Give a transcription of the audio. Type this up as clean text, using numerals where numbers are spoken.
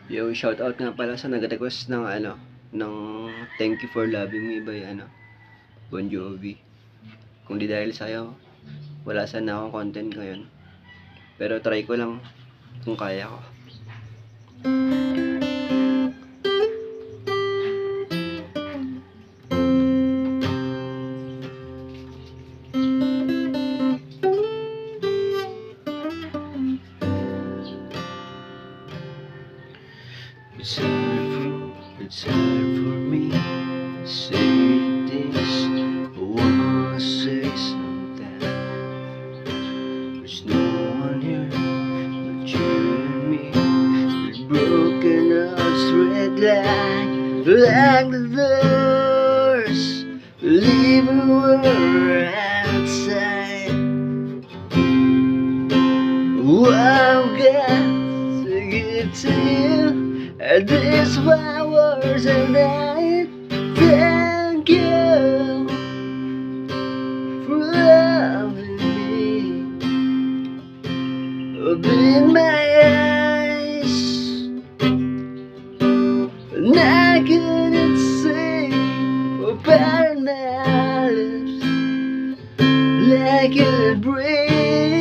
Yung shoutout nga pala sa nag-request ng ng Thank You for Loving Me by Bon Jovi. Kung di dahil sa'yo, wala sana akong content ngayon. Pero try ko lang kung kaya ko. It's hard for me to say things I wanna say sometimes. There's no one here but you and me. We're broken out straight like the doors, leaving we're outside. Oh, I've got to get to you. These flowers and I thank you for loving me. Open my eyes and I couldn't see. Open my lips like a breeze.